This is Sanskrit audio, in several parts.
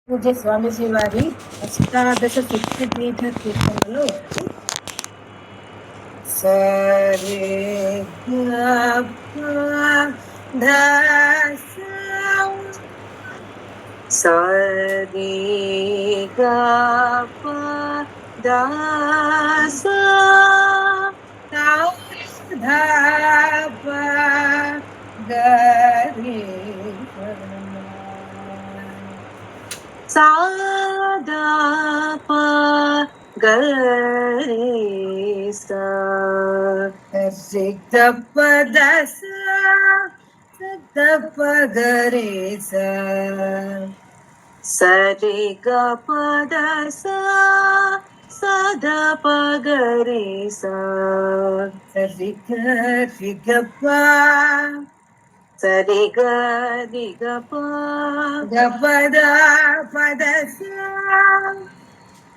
పూజ్య స్వామీజీ వారి అష్టాదశ శక్తిపీఠ కీర్తనలో సరే సరి గప దస ధాప గరి సాదప గరి సరి గప దస గప గరి సరి గప దస సదప గరి సరి గరి గప సరి గరి గప గపద పదస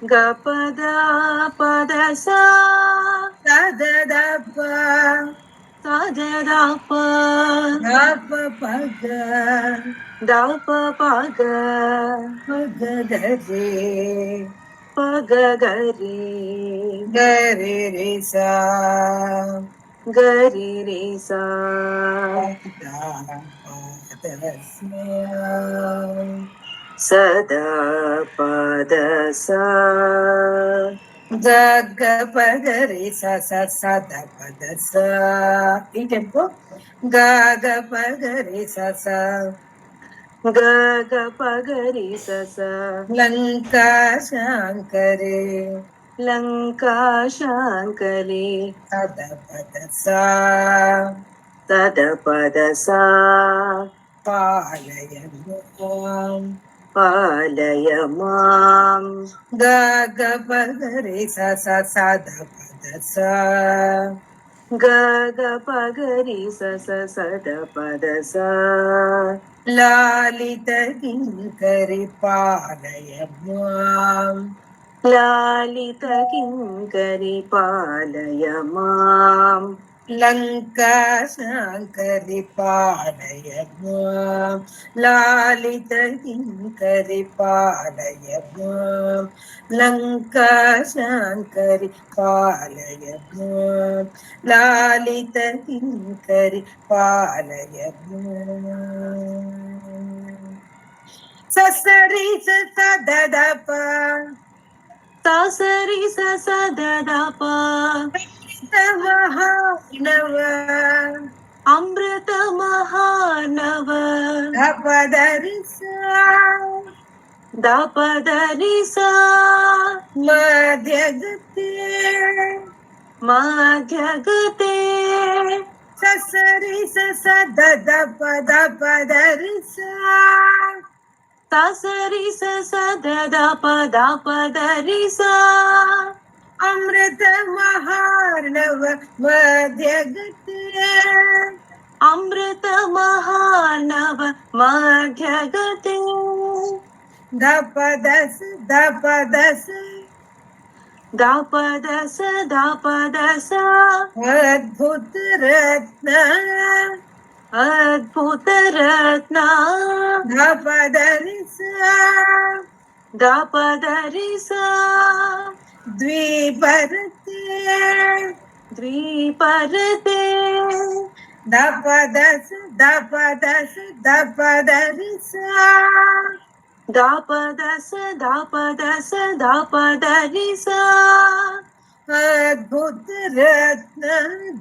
గపద పదస సదదప సదదప దప పగ దప పగ పగ గరి పగ గరి గరి రి సా గరి రి సా సద పద సా గగ పగరి సద పద సా ఈ టెంపో గగ పగరి స గగ పగరి సస లంకా శాంకరి లంకా శాంకరి సద పద సా సద పద సా పాలయ పాలయ మాం గగ పగరి సద పద సా గగ పగరి సస సద పద సా లాలిత కింకరి పాలయ మాం లాలిత కింకరి పాలయ మాం లంకా శాంకరి పాలయ మాం లాలిత కింకరి పాలయ మాం లంకా శాంకరి పాలయ మాం లాలిత కింకరి పాలయ మాం ససరి సదదప ససరి సదదప మహానవ అమృత మహానవ దపదరి దపదరి సా మధ్యగతే మధ్యగతే ససరి సదదప దపదరి ససరి సదదప దపదరి సా అమృత మహార్ణవ మధ్యగతే అమృత మహానవ మధ్యగతే దపదస దపదస దపదస దపదస అద్భుత రత్న అద్భుత రత్న దపదరి దపదరి సా ద్విపరతే ద్విపరతే దపదస దపదస దపదరి దపదస దపదస దపదరి సా అద్భుత రత్న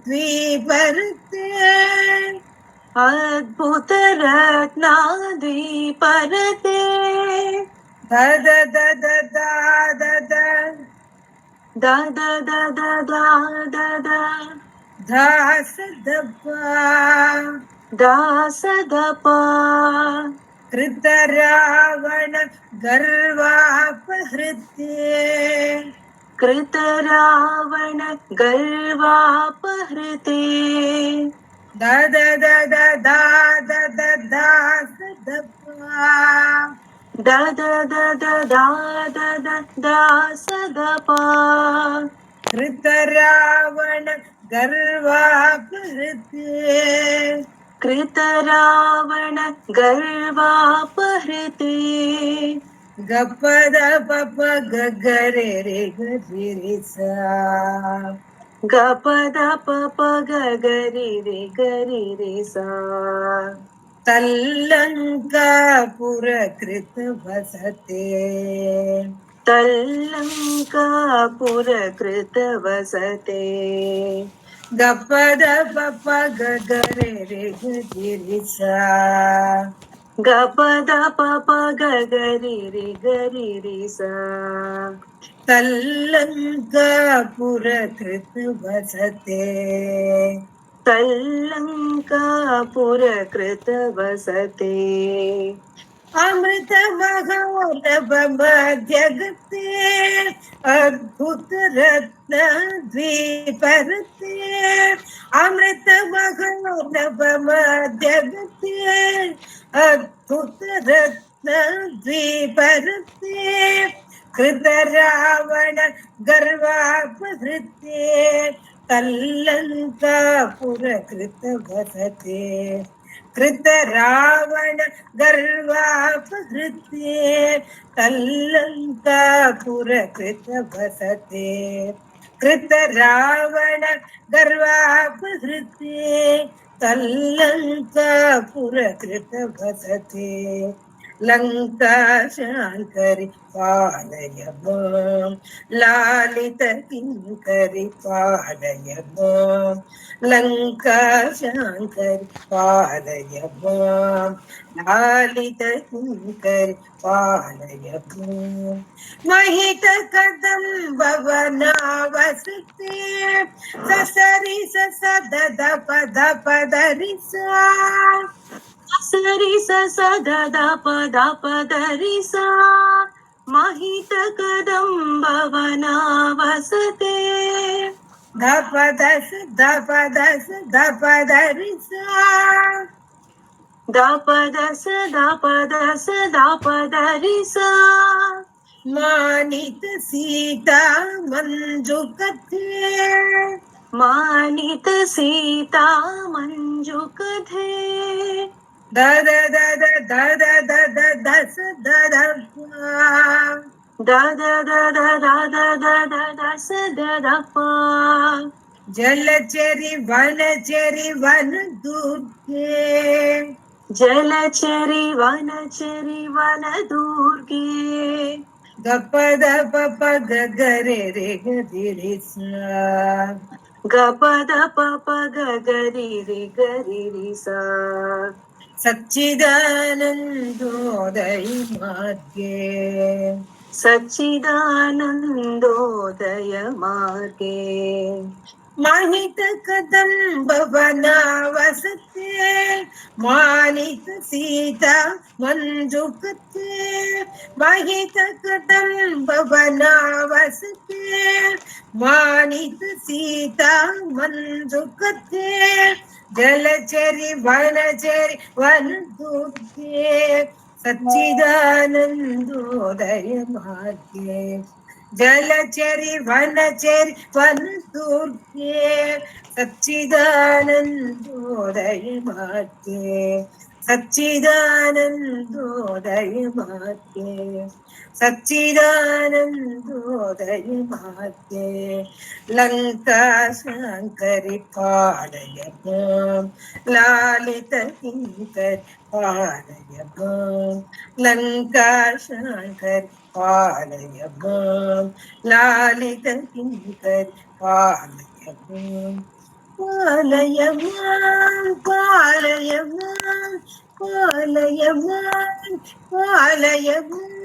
ద్విపరతే అద్భుత రత్న ద్విపరతే దద దద దద దద దద దద దాస దప దాస దప కృత రావణ గర్వాపహృత్యే కృత రావణ గర్వాపహృతే దద దద దాద దాస దప దద దద దాద దాస దప కృత రావణ గర్వాపహృత్యే కృత రావణ గర్వాపహృతే ಗಪದ ಪಪ ಗಗರೆ ರೇ ಗರಿ ಸಾ ಗಪದ ಪಪ ಗರಿ ರೇ ಸಾ ತಲ್ಲಂಕಾಪುರ ಕೃತ ವಸತೆ ತಲ್ಲಂಕಾಪುರ ಕೃತ ವಸತೆ ಗಪದ ಪಪ ಗಗರೆ ರೇ ಗರಿ ಸಾ ಗಪದ ಪಪ ಗರಿ ರೇ ಸಾ ತಲ್ಲಂಕಾಪುರ ಕೃತ ವಸತೆ ತಲ್ಲಂಕಾಪುರ ಕೃತ ವಸತೆ ಅಮೃತ ಮಹೋರಭ ಮಧ್ಯಗತೆ ಅದ್ಭುತ ರತ್ನ ದ್ವೀಪರತೆ ಅಮೃತ ಮಹೋರಭ ಮಧ್ಯಗತೆ ಅದ್ಭುತ ರತ್ನ ದ್ವೀಪರತೆ ಕೃತ ರಾವಣ ಗರ್ವಾಪಹೃತೆ ತಲ್ಲಂಕಾಪುರ ಕೃತ ವಸತೆ ಕೃತ ರಾವಣ ಗರ್ವಾಪಹೃತೆ ತಲ್ಲಂಕಾಪುರ ಕೃತ ವಸತೆ ಕೃತ ರಾವಣ ಗರ್ವಾಪಹೃತೆ ತಲ್ಲಂಕಾಪುರ ಕೃತ ವಸತೆ ಲಂಕಾ ಶಾಂಕರಿ ಪಾಲಯ ಮಾಂ ಲಾಲಿತ ಕಿಂಕರಿ ಪಾಲಯ ಮಾಂ ಲಂಕಾ ಶಾಂಕರಿ ಪಾಲಯ ಮಾಂ ಲಾಲಿತ ಕಿಂಕರಿ ಪಾಲಯ ಮಾಂ ಮಹಿತ ಕದಂಬವ ನಾವಸತೆ ಸಸರಿ ಸದ ಪದ ಪದರಿ ಸಾ ಸರಿ ಸದ ಪದರಿ ಸಾ ಮಹಿತ ಕದಂಬವನ ವಸತೆ ದಪದಸ ದಪದರಿ ಸಾ ದಪದಸ ಪದರಿ ಸಾ ಮಾನಿತ ಸೀತಾ ಮಂಜು ಕಥೆ ಮಾನಿತ ಸೀತಾ ಮಂಜು ಕಥೆ ದದ ದದ ದದ ದದ ದಸ ದದ ದಸ ದದಪ ಜಲಚರಿ ವನ ದುರ್ಗೆ ಜಲಚರಿ ವನ ದುರ್ಗೆ ಗಪದ ಪಪ ಗಗರೆ ರೇ ಗರಿ ಸಾ ಗಪದ ಪಪ ಗರಿ ಸಾ ಸಚ್ಚಿದಾನಂದೋದಯ ಮಾರ್ಗೆ ಸಚ್ಚಿದಾನಂದೋದಯ ಮಾರ್ಗೆ ಮಾನಿತ ಕದಂಬವನ ವಸತೆ ಮಾನಿತ ಸೀತಾ ಮಂಜು ಕಥೆ ಮಾಹಿತ ಕದಂಬವನ ವಸತೆ ಮಾನಿತ ಸೀತಾ ಮಂಜು ಕಥೆ ಜಲಚರಿ ವನ ದುರ್ಗೆ ಸಚ್ಚಿದಾನಂದೋದಯ ಮಾರ್ಗೆ ಜಲಚರಿ ವನ ದುರ್ಗೆ ಸಚ್ಚಿದಾನಂದೋದಯ ಮಾರ್ಗೆ ಸಚ್ಚಿದಾನಂದೋದಯ ಮಾರ್ಗೆ ಸಚ್ಚಿದಾನಂದೋದಯ ಮಾರ್ಗೆ ಲಂಕಾ ಶಾಂಕರಿ ಪಾಲಯ ಮಾಂ ಲಾಲಿತ ಕಿಂಕರಿ ಪಾಲಯ ಮಾಂ ಲಂಕಾ ಶಾಂಕರಿ ಪಾಲಯ ಮಾಂ ಲಾಲಿತ ಕಿಂಕರಿ ಪಾಲಯ ಮಾಂ ಪಾಲಯ ಮಾಂ ಪಾಲಯ ಮಾಂ ಪಾಲಯ ಮಾಂ ಪಾಲಯ ಮಾಂ